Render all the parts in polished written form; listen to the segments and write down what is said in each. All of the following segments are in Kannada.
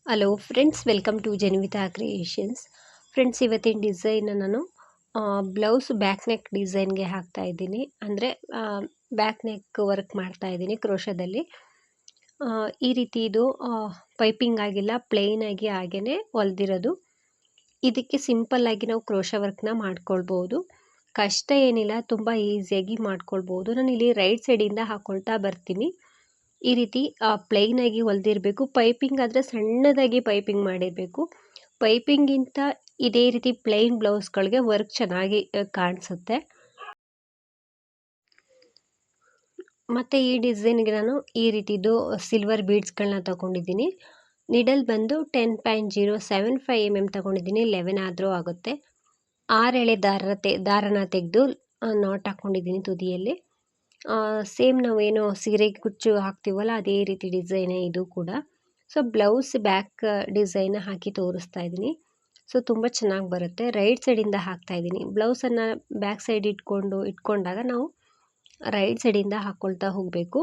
Hello friends, welcome to Janvita creations. Friends, ಇವತ್ತಿನ ಡಿಸೈನ್ ನಾನು ಬ್ಲೌಸ್ ಬ್ಯಾಕ್ ನೆಕ್ ಡಿಸೈನ್ಗೆ ಹಾಕ್ತಾ ಇದ್ದೀನಿ. ಅಂದರೆ ಬ್ಯಾಕ್ ನೆಕ್ ವರ್ಕ್ ಮಾಡ್ತಾ ಇದ್ದೀನಿ ಕ್ರೋಶದಲ್ಲಿ. ಈ ರೀತಿ ಇದು ಪೈಪಿಂಗ್ ಆಗಿಲ್ಲ, ಪ್ಲೇನ್ ಆಗಿ ಹಾಗೇ ಹೊಲ್ದಿರೋದು. ಇದಕ್ಕೆ ಸಿಂಪಲ್ ಆಗಿ ನಾವು ಕ್ರೋಶ ವರ್ಕ್ನ ಮಾಡ್ಕೊಳ್ಬೋದು. ಕಷ್ಟ ಏನಿಲ್ಲ, ತುಂಬ ಈಸಿಯಾಗಿ ಮಾಡ್ಕೊಳ್ಬೋದು. ನಾನು ಇಲ್ಲಿ ರೈಟ್ ಸೈಡಿಂದ ಹಾಕ್ಕೊಳ್ತಾ ಬರ್ತೀನಿ. ಈ ರೀತಿ ಪ್ಲೈನ್ ಆಗಿ ಹೊಲ್ದಿರಬೇಕು. ಪೈಪಿಂಗ್ ಆದರೆ ಸಣ್ಣದಾಗಿ ಪೈಪಿಂಗ್ ಮಾಡಿರಬೇಕು. ಪೈಪಿಂಗಿಂತ ಇದೇ ರೀತಿ ಪ್ಲೈನ್ ಬ್ಲೌಸ್ಗಳಿಗೆ ವರ್ಕ್ ಚೆನ್ನಾಗಿ ಕಾಣಿಸುತ್ತೆ. ಮತ್ತು ಈ ಡಿಸೈನ್ಗೆ ನಾನು ಈ ರೀತಿದು ಸಿಲ್ವರ್ ಬೀಡ್ಸ್ಗಳನ್ನ ತಗೊಂಡಿದ್ದೀನಿ. ನಿಡಲ್ ಬಂದು 10.075 mm ತಗೊಂಡಿದ್ದೀನಿ. 11 ಆದರೂ ಆಗುತ್ತೆ. 6 ಎಳೆ ದಾರನ ತೆಗೆದು ನಾಟ್ ಹಾಕ್ಕೊಂಡಿದ್ದೀನಿ ತುದಿಯಲ್ಲಿ. ಸೇಮ್ ನಾವೇನು ಸೀರೆಗೆ ಕುಚ್ಚು ಹಾಕ್ತೀವಲ್ಲ ಅದೇ ರೀತಿ ಡಿಸೈನೇ ಇದು ಕೂಡ. ಸೊ ಬ್ಲೌಸ್ ಬ್ಯಾಕ್ ಡಿಸೈನ್ ಹಾಕಿ ತೋರಿಸ್ತಾ ಇದ್ದೀನಿ. ಸೊ ತುಂಬ ಚೆನ್ನಾಗಿ ಬರುತ್ತೆ. ರೈಟ್ ಸೈಡಿಂದ ಹಾಕ್ತಾ ಇದ್ದೀನಿ. ಬ್ಲೌಸನ್ನು ಬ್ಯಾಕ್ ಸೈಡ್ ಇಟ್ಕೊಂಡಾಗ ನಾವು ರೈಟ್ ಸೈಡಿಂದ ಹಾಕ್ಕೊಳ್ತಾ ಹೋಗಬೇಕು.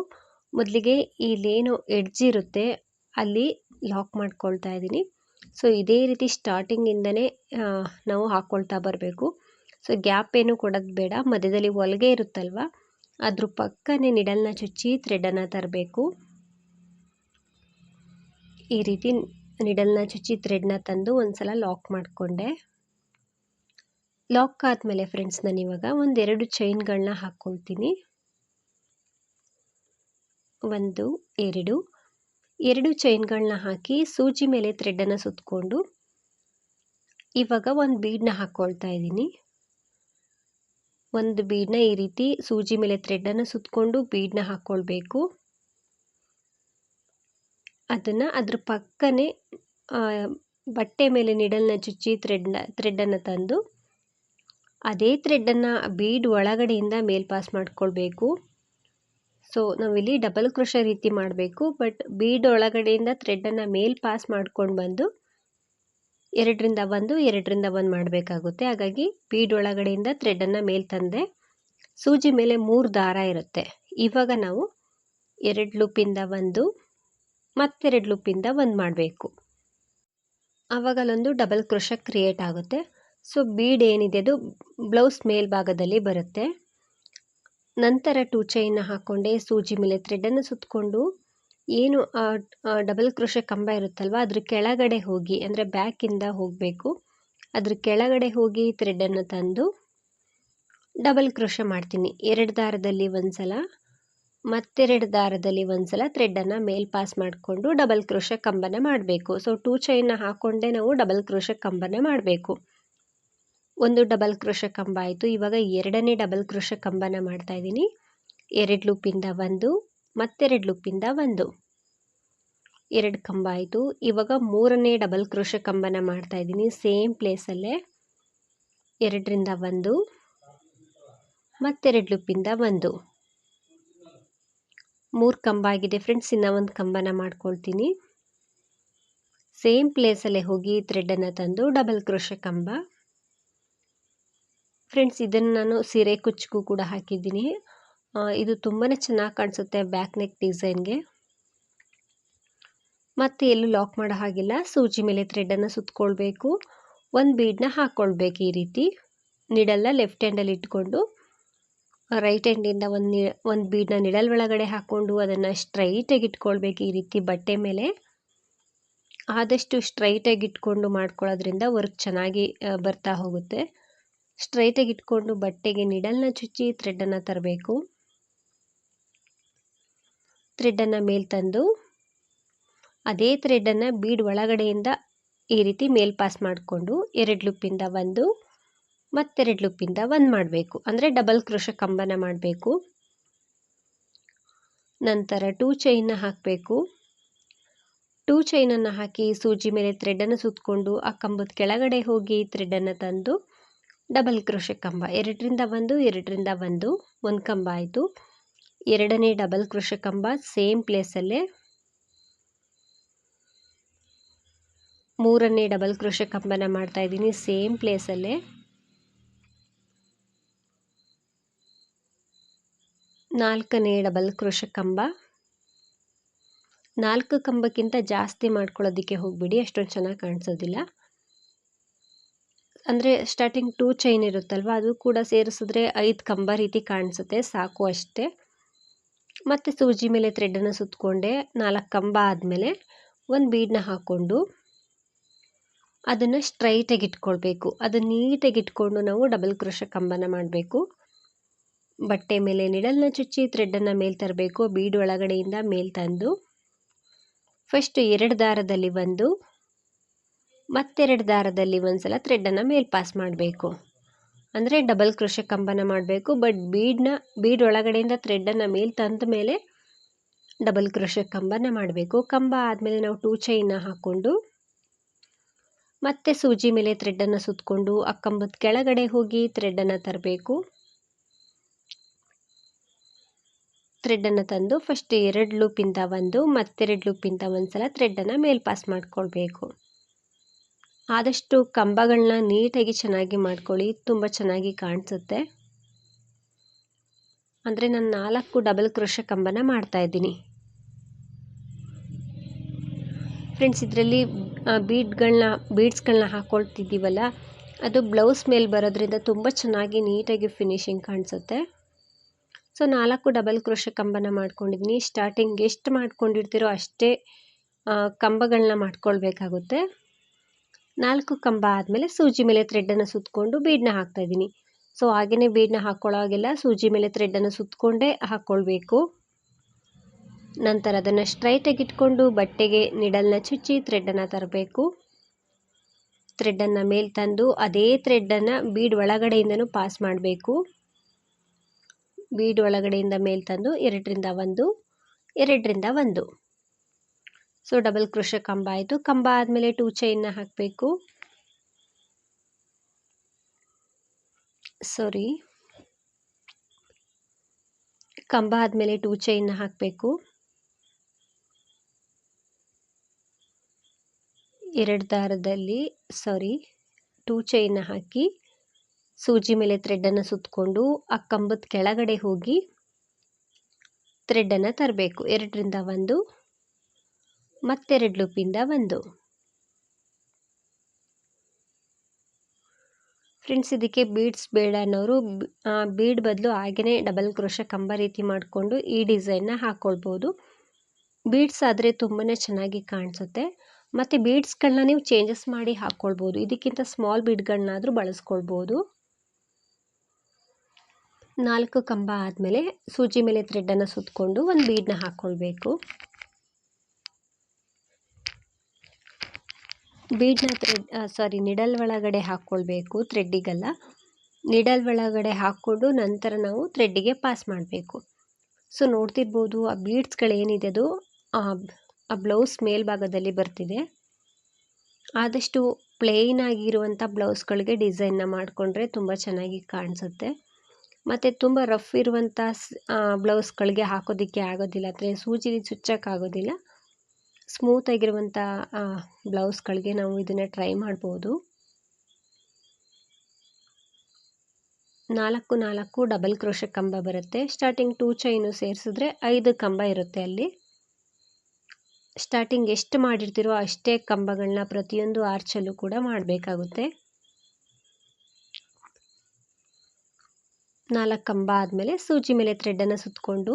ಮೊದಲಿಗೆ ಇಲ್ಲೇನು ಎಡ್ಜ್ ಇರುತ್ತೆ ಅಲ್ಲಿ ಲಾಕ್ ಮಾಡ್ಕೊಳ್ತಾ ಇದ್ದೀನಿ. ಸೊ ಇದೇ ರೀತಿ ಸ್ಟಾರ್ಟಿಂಗಿಂದನೇ ನಾವು ಹಾಕ್ಕೊಳ್ತಾ ಬರಬೇಕು. ಸೊ ಗ್ಯಾಪ್ ಏನು ಕೊಡೋದು ಬೇಡ. ಮಧ್ಯದಲ್ಲಿ ಹೊಲಿಗೆ ಇರುತ್ತಲ್ವ, ಅದ್ರ ಪಕ್ಕನೇ ನಿಡಲ್ನ ಚುಚ್ಚಿ ಥ್ರೆಡನ್ನು ತರಬೇಕು. ಈ ರೀತಿ ನಿಡಲ್ನ ಚುಚ್ಚಿ ಥ್ರೆಡ್ನ ತಂದು ಒಂದ್ಸಲ ಲಾಕ್ ಮಾಡಿಕೊಂಡೆ. ಲಾಕ್ ಆದಮೇಲೆ ಫ್ರೆಂಡ್ಸ್, ನಾನಿವಾಗ ಒಂದೆರಡು ಚೈನ್ಗಳನ್ನ ಹಾಕ್ಕೊಳ್ತೀನಿ. 1 2 ಚೈನ್ಗಳನ್ನ ಹಾಕಿ ಸೂಜಿ ಮೇಲೆ ಥ್ರೆಡನ್ನು ಸುತ್ತಕೊಂಡು ಇವಾಗ ಒಂದು ಬೀಡನ್ನ ಹಾಕ್ಕೊಳ್ತಾ ಇದ್ದೀನಿ. ಒಂದು ಬೀಡನ್ನ ಈ ರೀತಿ ಸೂಜಿ ಮೇಲೆ ಥ್ರೆಡನ್ನು ಸುತ್ತಕೊಂಡು ಬೀಡನ್ನ ಹಾಕ್ಕೊಳ್ಬೇಕು. ಅದನ್ನು ಅದ್ರ ಪಕ್ಕನೇ ಬಟ್ಟೆ ಮೇಲೆ ನಿಡಲ್ನ ಚುಚ್ಚಿ ಥ್ರೆಡನ್ನು ತಂದು ಅದೇ ಥ್ರೆಡನ್ನು ಬೀಡ್ ಒಳಗಡೆಯಿಂದ ಮೇಲ್ ಪಾಸ್ ಮಾಡ್ಕೊಳ್ಬೇಕು. ಸೊ ನಾವಿಲ್ಲಿ ಡಬಲ್ ಕ್ರೋಶ ರೀತಿ ಮಾಡಬೇಕು. ಬಟ್ ಬೀಡ್ ಒಳಗಡೆಯಿಂದ ಥ್ರೆಡನ್ನು ಮೇಲ್ ಪಾಸ್ ಮಾಡ್ಕೊಂಡು ಬಂದು 2ರಿಂದ 1 ಮಾಡಬೇಕಾಗುತ್ತೆ. ಹಾಗಾಗಿ ಬೀಡ್ ಒಳಗಡೆಯಿಂದ ಥ್ರೆಡನ್ನು ಮೇಲ್ ತಂದೆ. ಸೂಜಿ ಮೇಲೆ 3 ದಾರ ಇರುತ್ತೆ. ಇವಾಗ ನಾವು 2 ಲೂಪಿಂದ 1 ಮತ್ತೆರಡು ಲೂಪಿಂದ 1 ಮಾಡಬೇಕು. ಆವಾಗ ಅಲ್ಲೊಂದು ಡಬಲ್ ಕ್ರೋಶ ಕ್ರಿಯೇಟ್ ಆಗುತ್ತೆ. ಸೊ ಬೀಡ್ ಏನಿದೆ ಅದು ಬ್ಲೌಸ್ ಮೇಲ್ಭಾಗದಲ್ಲಿ ಬರುತ್ತೆ. ನಂತರ 2 ಚೈನ್ನ ಹಾಕ್ಕೊಂಡೆ ಸೂಜಿ ಮೇಲೆ ಥ್ರೆಡನ್ನು ಸುತ್ತಕೊಂಡು ಏನು ಡಬಲ್ ಕ್ರೋಶ ಕಂಬ ಇರುತ್ತಲ್ವ ಅದ್ರ ಕೆಳಗಡೆ ಹೋಗಿ, ಅಂದರೆ ಬ್ಯಾಕಿಂದ ಹೋಗಬೇಕು. ಅದ್ರ ಕೆಳಗಡೆ ಹೋಗಿ ಥ್ರೆಡನ್ನು ತಂದು ಡಬಲ್ ಕ್ರೋಶ ಮಾಡ್ತೀನಿ. 2 ದಾರದಲ್ಲಿ ಒಂದ್ಸಲ ಮತ್ತೆರಡು ದಾರದಲ್ಲಿ ಒಂದ್ಸಲ ಥ್ರೆಡನ್ನು ಮೇಲ್ ಪಾಸ್ ಮಾಡಿಕೊಂಡು ಡಬಲ್ ಕ್ರೋಶ ಕಂಬನ ಮಾಡಬೇಕು. ಸೊ 2 ಚೈನ್ನ ಹಾಕ್ಕೊಂಡೆ ನಾವು ಡಬಲ್ ಕ್ರೋಶ ಕಂಬನ ಮಾಡಬೇಕು. ಒಂದು ಡಬಲ್ ಕ್ರೋಶ ಕಂಬ ಆಯಿತು. ಇವಾಗ 2ನೇ ಡಬಲ್ ಕ್ರೋಶ ಕಂಬನ ಮಾಡ್ತಾ ಇದ್ದೀನಿ. 2 ಲೂಪಿಂದ 1 ಮತ್ತೆರಡು ಲೂಪಿಂದ 1 2 ಕಂಬ ಆಯಿತು. ಇವಾಗ 3ನೇ ಡಬಲ್ ಕ್ರೋಶ ಕಂಬನ ಮಾಡ್ತಾ ಇದ್ದೀನಿ. ಸೇಮ್ ಪ್ಲೇಸಲ್ಲೇ 2ರಿಂದ 1 ಮತ್ತೆರಡು ಲೂಪಿಂದ 1 3 ಕಂಬ ಆಗಿದೆ ಫ್ರೆಂಡ್ಸ್. ಇನ್ನು ಒಂದು ಕಂಬನ ಮಾಡ್ಕೊಳ್ತೀನಿ. ಸೇಮ್ ಪ್ಲೇಸಲ್ಲೇ ಹೋಗಿ ಥ್ರೆಡನ್ನು ತಂದು ಡಬಲ್ ಕ್ರೋಶ ಕಂಬ. ಫ್ರೆಂಡ್ಸ್, ಇದನ್ನು ನಾನು ಸೀರೆ ಕುಚ್ಚಿಗೂ ಕೂಡ ಹಾಕಿದ್ದೀನಿ. ಇದು ತುಂಬಾ ಚೆನ್ನಾಗಿ ಕಾಣಿಸುತ್ತೆ ಬ್ಯಾಕ್ ನೆಕ್ ಡಿಸೈನ್ಗೆ. ಮತ್ತೆ ಎಲ್ಲೂ ಲಾಕ್ ಮಾಡೋ ಹಾಗಿಲ್ಲ. ಸೂಜಿ ಮೇಲೆ ಥ್ರೆಡನ್ನು ಸುತ್ತಕೊಳ್ಬೇಕು. ಒಂದು ಬೀಡನ್ನ ಹಾಕ್ಕೊಳ್ಬೇಕು. ಈ ರೀತಿ ನಿಡಲ್ನ ಲೆಫ್ಟ್ ಹ್ಯಾಂಡಲ್ಲಿ ಇಟ್ಕೊಂಡು ರೈಟ್ ಹ್ಯಾಂಡಿಂದ ಒಂದು ಬೀಡನ್ನ ನಿಡಲ್ ಒಳಗಡೆ ಹಾಕ್ಕೊಂಡು ಅದನ್ನು ಸ್ಟ್ರೈಟಾಗಿ ಇಟ್ಕೊಳ್ಬೇಕು. ಈ ರೀತಿ ಬಟ್ಟೆ ಮೇಲೆ ಆದಷ್ಟು ಸ್ಟ್ರೈಟಾಗಿ ಇಟ್ಕೊಂಡು ಮಾಡ್ಕೊಳ್ಳೋದ್ರಿಂದ ವರ್ಕ್ ಚೆನ್ನಾಗಿ ಬರ್ತಾ ಹೋಗುತ್ತೆ. ಸ್ಟ್ರೈಟಾಗಿ ಇಟ್ಕೊಂಡು ಬಟ್ಟೆಗೆ ನಿಡಲ್ನ ಚುಚ್ಚಿ ಥ್ರೆಡನ್ನು ತರಬೇಕು. ಥ್ರೆಡನ್ನು ಮೇಲ್ ತಂದು ಅದೇ ಥ್ರೆಡನ್ನು ಬೀಡ್ ಒಳಗಡೆಯಿಂದ ಈ ರೀತಿ ಮೇಲ್ ಪಾಸ್ ಮಾಡಿಕೊಂಡು 2 ಲೂಪಿಂದ 1 ಮತ್ತೆರಡು ಲೂಪಿಂದ 1 ಮಾಡಬೇಕು. ಅಂದರೆ ಡಬಲ್ ಕ್ರೋಶ ಕಂಬನ ಮಾಡಬೇಕು. ನಂತರ 2 ಚೈನ್ನ ಹಾಕಬೇಕು. 2 ಚೈನನ್ನು ಹಾಕಿ ಸೂಜಿ ಮೇಲೆ ಥ್ರೆಡನ್ನು ಸುತ್ತಕೊಂಡು ಆ ಕಂಬದ ಕೆಳಗಡೆ ಹೋಗಿ ಥ್ರೆಡನ್ನು ತಂದು ಡಬಲ್ ಕ್ರೋಶ ಕಂಬ 2ರಿಂದ 1 ಒಂದು ಕಂಬ ಆಯಿತು. 2ನೇ ಡಬಲ್ ಕ್ರೋಶ ಕಂಬ ಸೇಮ್ ಪ್ಲೇಸಲ್ಲೇ 3ನೇ ಡಬಲ್ ಕ್ರೋಶ ಕಂಬನ ಮಾಡ್ತಾ ಇದ್ದೀನಿ. ಸೇಮ್ ಪ್ಲೇಸಲ್ಲೇ 4ನೇ ಡಬಲ್ ಕ್ರೋಶ ಕಂಬ 4 ಕಂಬಕ್ಕಿಂತ ಜಾಸ್ತಿ ಮಾಡ್ಕೊಳ್ಳೋದಕ್ಕೆ ಹೋಗಬೇಡಿ, ಅಷ್ಟೊಂದು ಚೆನ್ನಾಗಿ ಕಾಣಿಸೋದಿಲ್ಲ. ಅಂದರೆ ಸ್ಟಾರ್ಟಿಂಗ್ 2 ಚೈನ್ ಇರುತ್ತಲ್ವ, ಅದು ಕೂಡ ಸೇರಿಸಿದ್ರೆ 5 ಕಂಬ ರೀತಿ ಕಾಣಿಸುತ್ತೆ, ಸಾಕು ಅಷ್ಟೇ. ಮತ್ತು ಸೂಜಿ ಮೇಲೆ ಥ್ರೆಡನ್ನು ಸುತ್ತಕೊಂಡೆ 4 ಕಂಬ ಆದಮೇಲೆ ಒಂದು ಬೀಡನ್ನ ಹಾಕ್ಕೊಂಡು ಅದನ್ನು ಸ್ಟ್ರೈಟಾಗಿ ಇಟ್ಕೊಳ್ಬೇಕು. ಅದನ್ನು ನೀಟಾಗಿ ಇಟ್ಕೊಂಡು ನಾವು ಡಬಲ್ ಕ್ರೋಶೆ ಕಂಬನ ಮಾಡಬೇಕು. ಬಟ್ಟೆ ಮೇಲೆ ನಿಡಲ್ನ ಚುಚ್ಚಿ ಥ್ರೆಡನ್ನು ಮೇಲೆ ತರಬೇಕು. ಬೀಡ್ ಒಳಗಡೆಯಿಂದ ಮೇಲೆ ತಂದು ಫಸ್ಟ್ 2 ದಾರದಲ್ಲಿ ಒಂದು ಮತ್ತೆರಡು ದಾರದಲ್ಲಿ ಒಂದು ಸಲ ಥ್ರೆಡನ್ನು ಮೇಲೆ ಪಾಸ್ ಮಾಡಬೇಕು. ಅಂದರೆ ಡಬಲ್ ಕ್ರೋಶೆ ಕಂಬನ ಮಾಡಬೇಕು. ಬಟ್ ಬೀಡ್ ಒಳಗಡೆಯಿಂದ ಥ್ರೆಡನ್ನು ಮೇಲೆ ತಂದ ಮೇಲೆ ಡಬಲ್ ಕ್ರೋಶೆ ಕಂಬನ ಮಾಡಬೇಕು. ಕಂಬ ಆದಮೇಲೆ ನಾವು 2 ಚೈನ್ನ ಹಾಕ್ಕೊಂಡು ಮತ್ತೆ ಸೂಜಿ ಮೇಲೆ ಥ್ರೆಡನ್ನು ಸುತ್ತಕೊಂಡು ಆ ಕಂಬದ ಕೆಳಗಡೆ ಹೋಗಿ ಥ್ರೆಡನ್ನು ತರಬೇಕು. ಥ್ರೆಡನ್ನು ತಂದು ಫಸ್ಟ್ 2 ಲೂಪಿಂದ ಒಂದು ಮತ್ತೆರಡು ಲೂಪಿಂದ ಒಂದು ಸಲ ಥ್ರೆಡನ್ನು ಮೇಲೆ ಪಾಸ್ ಮಾಡ್ಕೊಳ್ಬೇಕು. ಆದಷ್ಟು ಕಂಬಗಳನ್ನ ನೀಟಾಗಿ ಚೆನ್ನಾಗಿ ಮಾಡ್ಕೊಳ್ಳಿ, ತುಂಬ ಚೆನ್ನಾಗಿ ಕಾಣಿಸುತ್ತೆ. ಅಂದರೆ ನಾನು 4 ಡಬಲ್ ಕ್ರೋಶೆ ಕಂಬನ ಮಾಡ್ತಾಯಿದ್ದೀನಿ ಫ್ರೆಂಡ್ಸ್. ಇದರಲ್ಲಿ ಬೀಡ್ಸ್ಗಳನ್ನ ಹಾಕ್ಕೊಳ್ತಿದ್ದೀವಲ್ಲ, ಅದು ಬ್ಲೌಸ್ ಮೇಲೆ ಬರೋದ್ರಿಂದ ತುಂಬ ಚೆನ್ನಾಗಿ ನೀಟಾಗಿ ಫಿನಿಶಿಂಗ್ ಕಾಣಿಸುತ್ತೆ. ಸೊ 4 ಡಬಲ್ ಕ್ರೋಶೆ ಕಂಬನ ಮಾಡ್ಕೊಂಡಿದ್ದೀನಿ. ಸ್ಟಾರ್ಟಿಂಗ್ ಎಷ್ಟು ಮಾಡ್ಕೊಂಡಿರ್ತೀರೋ ಅಷ್ಟೇ ಕಂಬಗಳನ್ನ ಮಾಡ್ಕೊಳ್ಬೇಕಾಗುತ್ತೆ. 4 ಕಂಬ ಆದಮೇಲೆ ಸೂಜಿ ಮೇಲೆ ಥ್ರೆಡನ್ನು ಸುತ್ತಕೊಂಡು ಬೀಡನ್ನ ಹಾಕ್ತಾಯಿದ್ದೀನಿ. ಸೊ ಹಾಗೆಯೇ ಬೀಡನ್ನ ಹಾಕ್ಕೊಳ್ಳೋವಾಗೆಲ್ಲ ಸೂಜಿ ಮೇಲೆ ಥ್ರೆಡನ್ನು ಸುತ್ತಕೊಂಡೇ ಹಾಕ್ಕೊಳ್ಬೇಕು. ನಂತರ ಅದನ್ನು ಸ್ಟ್ರೈಟಾಗಿ ಇಟ್ಕೊಂಡು ಬಟ್ಟೆಗೆ ನಿಡಲ್ನ ಚುಚ್ಚಿ ಥ್ರೆಡನ್ನು ತರಬೇಕು. ಥ್ರೆಡನ್ನು ಮೇಲೆ ತಂದು ಅದೇ ಥ್ರೆಡನ್ನು ಬೀಡ್ ಒಳಗಡೆಯಿಂದನೂ ಪಾಸ್ ಮಾಡಬೇಕು. ಬೀಡ್ ಒಳಗಡೆಯಿಂದ ಮೇಲೆ ತಂದು 2ರಿಂದ 1 2ರಿಂದ 1. ಸೊ ಡಬಲ್ ಕ್ರೋಶೆ ಕಂಬ ಆಯಿತು. ಕಂಬ ಆದಮೇಲೆ 2 ಚೈನ್ನ ಹಾಕಬೇಕು. ಕಂಬ ಆದಮೇಲೆ 2 ಚೈನ್ನ ಹಾಕಬೇಕು. 2 ದಾರದಲ್ಲಿ 2 ಚೈನ್ನ ಹಾಕಿ ಸೂಜಿ ಮೇಲೆ ಥ್ರೆಡನ್ನು ಸುತ್ತಕೊಂಡು ಆ ಕಂಬದ ಕೆಳಗಡೆ ಹೋಗಿ ಥ್ರೆಡನ್ನು ತರಬೇಕು. 2ರಿಂದ 1 ಮತ್ತೆರಡು ಲೂಪಿಂದ 1. ಫ್ರೆಂಡ್ಸ್, ಇದಕ್ಕೆ ಬೀಡ್ಸ್ ಬೇಡ ಅನ್ನೋರು ಬೀಡ್ ಬದಲು ಹಾಗೆಯೇ ಡಬಲ್ ಕ್ರೋಶೆ ಕಂಬ ರೀತಿ ಮಾಡಿಕೊಂಡು ಈ ಡಿಸೈನ್ನ ಹಾಕ್ಕೊಳ್ಬೋದು. ಬೀಡ್ಸ್ ಆದರೆ ತುಂಬಾ ಚೆನ್ನಾಗಿ ಕಾಣಿಸುತ್ತೆ. ಮತ್ತು ಬೀಡ್ಸ್ಗಳನ್ನ ನೀವು ಚೇಂಜಸ್ ಮಾಡಿ ಹಾಕ್ಕೊಳ್ಬೋದು. ಇದಕ್ಕಿಂತ ಸ್ಮಾಲ್ ಬೀಡ್ಗಳನ್ನಾದರೂ ಬಳಸ್ಕೊಳ್ಬೋದು. 4 ಕಂಬ ಆದಮೇಲೆ ಸೂಜಿ ಮೇಲೆ ಥ್ರೆಡನ್ನು ಸುತ್ತಕೊಂಡು ಒಂದು ಬೀಡನ್ನ ಹಾಕ್ಕೊಳ್ಬೇಕು. ಬೀಡನ್ನ ನಿಡಲ್ ಒಳಗಡೆ ಹಾಕ್ಕೊಳ್ಬೇಕು, ಥ್ರೆಡ್ಡಿಗಲ್ಲ. ನಿಡಲ್ ಒಳಗಡೆ ಹಾಕ್ಕೊಂಡು ನಂತರ ನಾವು ಥ್ರೆಡ್ಡಿಗೆ ಪಾಸ್ ಮಾಡಬೇಕು. ಸೊ ನೋಡ್ತಿರ್ಬೋದು ಆ ಬೀಡ್ಸ್ಗಳೇನಿದೆ ಅದು ಆ ಬ್ಲೌಸ್ ಮೇಲ್ಭಾಗದಲ್ಲಿ ಬರ್ತಿದೆ. ಆದಷ್ಟು ಪ್ಲೇನ್ ಆಗಿರುವಂಥ ಬ್ಲೌಸ್ಗಳಿಗೆ ಡಿಸೈನ್ನ ಮಾಡಿಕೊಂಡ್ರೆ ತುಂಬ ಚೆನ್ನಾಗಿ ಕಾಣಿಸುತ್ತೆ. ಮತ್ತು ತುಂಬ ರಫ್ ಇರುವಂಥ ಬ್ಲೌಸ್ಗಳಿಗೆ ಹಾಕೋದಕ್ಕೆ ಆಗೋದಿಲ್ಲ, ಅಂದರೆ ಸೂಜಿ ಚುಚ್ಚೋಕ್ಕಾಗೋದಿಲ್ಲ. ಸ್ಮೂತಾಗಿರುವಂಥ ಬ್ಲೌಸ್ಗಳಿಗೆ ನಾವು ಇದನ್ನು ಟ್ರೈ ಮಾಡ್ಬೋದು. 4 ಡಬಲ್ ಕ್ರೋಶೆ ಕಂಬ ಬರುತ್ತೆ. ಸ್ಟಾರ್ಟಿಂಗ್ 2 ಚೈನು ಸೇರಿಸಿದ್ರೆ 5 ಕಂಬ ಇರುತ್ತೆ ಅಲ್ಲಿ. ಸ್ಟಾರ್ಟಿಂಗ್ ಎಷ್ಟು ಮಾಡಿರ್ತೀರೋ ಅಷ್ಟೇ ಕಂಬಗಳನ್ನ ಪ್ರತಿಯೊಂದು ಆರ್ಚಲ್ಲೂ ಕೂಡ ಮಾಡಬೇಕಾಗುತ್ತೆ. 4 ಕಂಬ ಆದಮೇಲೆ ಸೂಜಿ ಮೇಲೆ ಥ್ರೆಡನ್ನು ಸುತ್ತಕೊಂಡು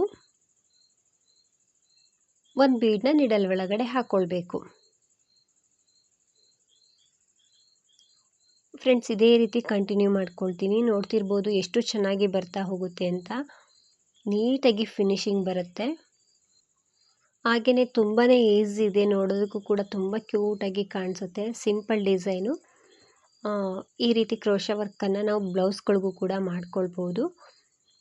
ಒಂದು ಬೀಡನ್ನ ನಿಡಲ್ ಒಳಗಡೆ ಹಾಕ್ಕೊಳ್ಬೇಕು. ಫ್ರೆಂಡ್ಸ್, ಇದೇ ರೀತಿ ಕಂಟಿನ್ಯೂ ಮಾಡ್ಕೊಳ್ತೀನಿ. ನೋಡ್ತಿರ್ಬೋದು ಎಷ್ಟು ಚೆನ್ನಾಗಿ ಬರ್ತಾ ಹೋಗುತ್ತೆ ಅಂತ. ನೀಟಾಗಿ ಫಿನಿಶಿಂಗ್ ಬರುತ್ತೆ. ಹಾಗೆಯೇ ತುಂಬಾ ಈಸಿ ಇದೆ, ನೋಡೋದಕ್ಕೂ ಕೂಡ ತುಂಬ ಕ್ಯೂಟಾಗಿ ಕಾಣಿಸುತ್ತೆ. Simple design. ಈ ರೀತಿ ಕ್ರೋಶೆ ವರ್ಕನ್ನು ನಾವು ಬ್ಲೌಸ್ಗಳಿಗೂ ಕೂಡ ಮಾಡ್ಕೊಳ್ಬೋದು.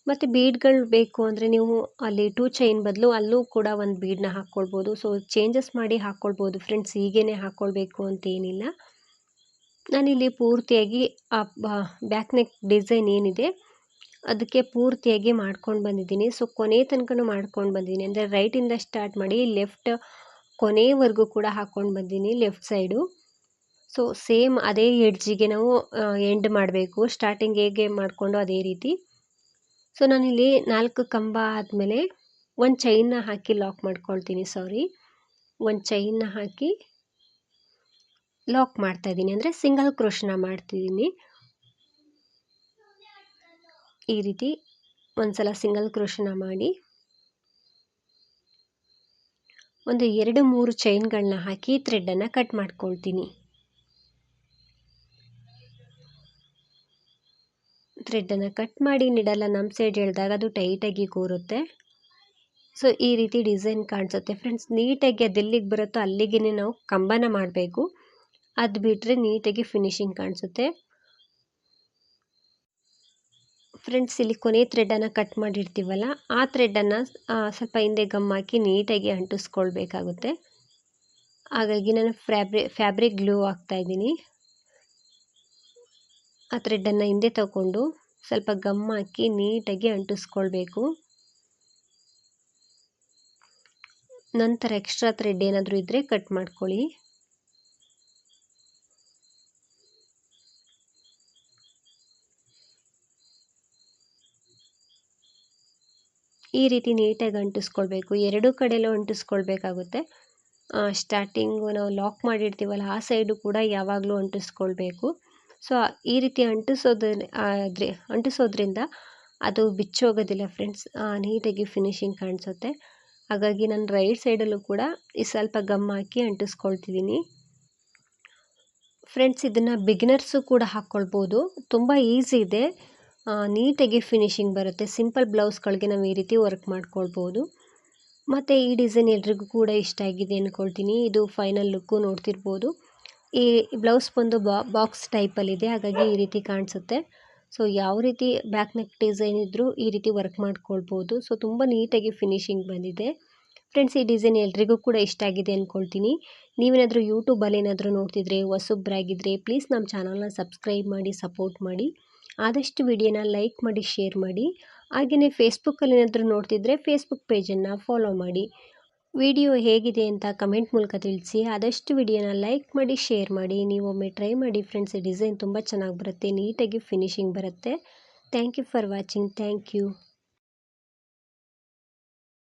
ಮತ್ತು ಬೀಡ್ಗಳು ಬೇಕು ಅಂದರೆ ನೀವು ಅಲ್ಲಿ 2 ಚೈನ್ ಬದಲು ಅಲ್ಲೂ ಕೂಡ ಒಂದು ಬೀಡನ್ನ ಹಾಕ್ಕೊಳ್ಬೋದು. ಸೊ ಚೇಂಜಸ್ ಮಾಡಿ ಹಾಕ್ಕೊಳ್ಬೋದು ಫ್ರೆಂಡ್ಸ್, ಹೀಗೇ ಹಾಕ್ಕೊಳ್ಬೇಕು ಅಂತೇನಿಲ್ಲ. ನಾನಿಲ್ಲಿ ಪೂರ್ತಿಯಾಗಿ ಆ ಬ್ಯಾಕ್ ನೆಕ್ ಡಿಸೈನ್ ಏನಿದೆ ಅದಕ್ಕೆ ಪೂರ್ತಿಯಾಗಿ ಮಾಡ್ಕೊಂಡು ಬಂದಿದ್ದೀನಿ. ಸೊ ಕೊನೆ ತನಕನೂ ಮಾಡ್ಕೊಂಡು ಬಂದಿದ್ದೀನಿ, ಅಂದರೆ ರೈಟಿಂದ ಸ್ಟಾರ್ಟ್ ಮಾಡಿ ಲೆಫ್ಟ್ ಕೊನೆವರೆಗೂ ಕೂಡ ಹಾಕ್ಕೊಂಡು ಬಂದಿದ್ದೀನಿ ಲೆಫ್ಟ್ ಸೈಡು. ಸೊ ಸೇಮ್ ಅದೇ ಎಡ್ಜಿಗೆ ನಾವು ಎಂಡ್ ಮಾಡಬೇಕು, ಸ್ಟಾರ್ಟಿಂಗ್ ಹೇಗೆ ಮಾಡಿಕೊಂಡು ಅದೇ ರೀತಿ. ಸೊ ನಾನಿಲ್ಲಿ 4 ಕಂಬ ಆದಮೇಲೆ ಒಂದು ಚೈನ್ನ ಹಾಕಿ ಲಾಕ್ ಮಾಡ್ಕೊಳ್ತೀನಿ. ಒಂದು ಚೈನ್ನ ಹಾಕಿ ಲಾಕ್ ಮಾಡ್ತಾ ಇದ್ದೀನಿ, ಅಂದರೆ ಸಿಂಗಲ್ ಕ್ರೋಶನ ಮಾಡ್ತಿದ್ದೀನಿ. ಈ ರೀತಿ ಒಂದ್ಸಲ ಸಿಂಗಲ್ ಕ್ರೋಶನ ಮಾಡಿ ಒಂದು 2-3 ಚೈನ್ಗಳನ್ನ ಹಾಕಿ ಥ್ರೆಡ್ಡನ್ನು ಕಟ್ ಮಾಡ್ಕೊಳ್ತೀನಿ. ಥ್ರೆಡ್ಡನ್ನು ಕಟ್ ಮಾಡಿ ನೀಡಲ್ಲ ನಮ್ಮ ಸೈಡ್ ಎಳೆದಾಗ ಅದು ಟೈಟಾಗಿ ಕೂರುತ್ತೆ. ಸೊ ಈ ರೀತಿ ಡಿಸೈನ್ ಕಾಣಿಸುತ್ತೆ ಫ್ರೆಂಡ್ಸ್. ನೀಟಾಗಿ ಅದೆಲ್ಲಿಗೆ ಬರುತ್ತೋ ಅಲ್ಲಿಗೆ ನಾವು ಕಂಬನ ಮಾಡಬೇಕು, ಅದು ಬಿಟ್ಟರೆ ನೀಟಾಗಿ ಫಿನಿಶಿಂಗ್ ಕಾಣಿಸುತ್ತೆ ಫ್ರೆಂಡ್ಸ್. ಇಲ್ಲಿ ಕೊನೆ ಥ್ರೆಡ್ಡನ್ನು ಕಟ್ ಮಾಡಿರ್ತೀವಲ್ಲ, ಆ ಥ್ರೆಡ್ಡನ್ನು ಸ್ವಲ್ಪ ಹಿಂದೆ ಗಮ್ ಹಾಕಿ ನೀಟಾಗಿ ಅಂಟಿಸ್ಕೊಳ್ಬೇಕಾಗುತ್ತೆ. ಹಾಗಾಗಿ ನಾನು ಫ್ಯಾಬ್ರಿಕ್ ಗ್ಲೂ ಹಾಕ್ತಾಯಿದ್ದೀನಿ. ಆ ಥ್ರೆಡ್ಡನ್ನು ಹಿಂದೆ ತಗೊಂಡು ಸ್ವಲ್ಪ ಗಮ್ ಹಾಕಿ ನೀಟಾಗಿ ಅಂಟಿಸ್ಕೊಳ್ಬೇಕು. ನಂತರ ಎಕ್ಸ್ಟ್ರಾ ಥ್ರೆಡ್ ಏನಾದರೂ ಇದ್ದರೆ ಕಟ್ ಮಾಡ್ಕೊಳ್ಳಿ. ಈ ರೀತಿ ನೀಟಾಗಿ ಅಂಟಿಸ್ಕೊಳ್ಬೇಕು, ಎರಡೂ ಕಡೆಯಲ್ಲೂ ಅಂಟಿಸ್ಕೊಳ್ಬೇಕಾಗುತ್ತೆ. ಸ್ಟಾರ್ಟಿಂಗು ನಾವು ಲಾಕ್ ಮಾಡಿರ್ತೀವಲ್ಲ ಆ ಸೈಡು ಕೂಡ ಯಾವಾಗಲೂ ಅಂಟಿಸ್ಕೊಳ್ಬೇಕು. ಸೊ ಈ ರೀತಿ ಅಂಟಿಸೋದ್ರಿಂದ ಅದು ಬಿಚ್ಚೋಗೋದಿಲ್ಲ ಫ್ರೆಂಡ್ಸ್, ನೀಟಾಗಿ ಫಿನಿಶಿಂಗ್ ಕಾಣಿಸುತ್ತೆ. ಹಾಗಾಗಿ ನಾನು ರೈಟ್ ಸೈಡಲ್ಲೂ ಕೂಡ ಸ್ವಲ್ಪ ಗಮ್ ಹಾಕಿ ಅಂಟಿಸ್ಕೊಳ್ತಿದ್ದೀನಿ ಫ್ರೆಂಡ್ಸ್. ಇದನ್ನು ಬಿಗಿನರ್ಸು ಕೂಡ ಹಾಕ್ಕೊಳ್ಬೋದು, ತುಂಬ ಈಸಿ ಇದೆ, ನೀಟಾಗಿ ಫಿನಿಶಿಂಗ್ ಬರುತ್ತೆ. ಸಿಂಪಲ್ ಬ್ಲೌಸ್ಗಳಿಗೆ ನಾವು ಈ ರೀತಿ ವರ್ಕ್ ಮಾಡ್ಕೊಳ್ಬೋದು. ಮತ್ತು ಈ ಡಿಸೈನ್ ಎಲ್ರಿಗೂ ಕೂಡ ಇಷ್ಟ ಆಗಿದೆ ಅಂದ್ಕೊಳ್ತೀನಿ. ಇದು ಫೈನಲ್ ಲುಕ್ಕು ನೋಡ್ತಿರ್ಬೋದು. ಈ ಬ್ಲೌಸ್ ಬಂದು ಬಾಕ್ಸ್ ಟೈಪಲ್ಲಿದೆ, ಹಾಗಾಗಿ ಈ ರೀತಿ ಕಾಣಿಸುತ್ತೆ. ಸೊ ಯಾವ ರೀತಿ ಬ್ಯಾಕ್ ನೆಕ್ ಡಿಸೈನ್ ಇದ್ದರೂ ಈ ರೀತಿ ವರ್ಕ್ ಮಾಡ್ಕೊಳ್ಬೋದು. ಸೊ ತುಂಬ ನೀಟಾಗಿ ಫಿನಿಶಿಂಗ್ ಬಂದಿದೆ ಫ್ರೆಂಡ್ಸ್. ಈ ಡಿಸೈನ್ ಎಲ್ರಿಗೂ ಕೂಡ ಇಷ್ಟ ಆಗಿದೆ ಅಂದ್ಕೊಳ್ತೀನಿ. ನೀವೇನಾದರೂ ಯೂಟ್ಯೂಬಲ್ಲಿ ಏನಾದರೂ ನೋಡ್ತಿದ್ರೆ ಹೊಸಬ್ರಾಗಿದ್ದರೆ ಪ್ಲೀಸ್ ನಮ್ಮ ಚಾನಲ್ನ ಸಬ್ಸ್ಕ್ರೈಬ್ ಮಾಡಿ ಸಪೋರ್ಟ್ ಮಾಡಿ. ಆದಷ್ಟು ವಿಡಿಯೋನ ಲೈಕ್ ಮಾಡಿ ಶೇರ್ ಮಾಡಿ. ಹಾಗೆಯೇ ಫೇಸ್ಬುಕ್ಕಲ್ಲಿ ಏನಾದರೂ ನೋಡ್ತಿದ್ರೆ ಫೇಸ್ಬುಕ್ ಪೇಜನ್ನು ಫಾಲೋ ಮಾಡಿ. ವಿಡಿಯೋ ಹೇಗಿದೆ ಅಂತ ಕಮೆಂಟ್ ಮೂಲಕ ತಿಳಿಸಿ. ಆದಷ್ಟು ವಿಡಿಯೋನ ಲೈಕ್ ಮಾಡಿ ಶೇರ್ ಮಾಡಿ. ನೀವೊಮ್ಮೆ ಟ್ರೈ ಮಾಡಿ ಫ್ರೆಂಡ್ಸ್, ಈ ಡಿಸೈನ್ ತುಂಬ ಚೆನ್ನಾಗಿ ಬರುತ್ತೆ, ನೀಟಾಗಿ ಫಿನಿಶಿಂಗ್ ಬರುತ್ತೆ. Thank you for watching. Thank you.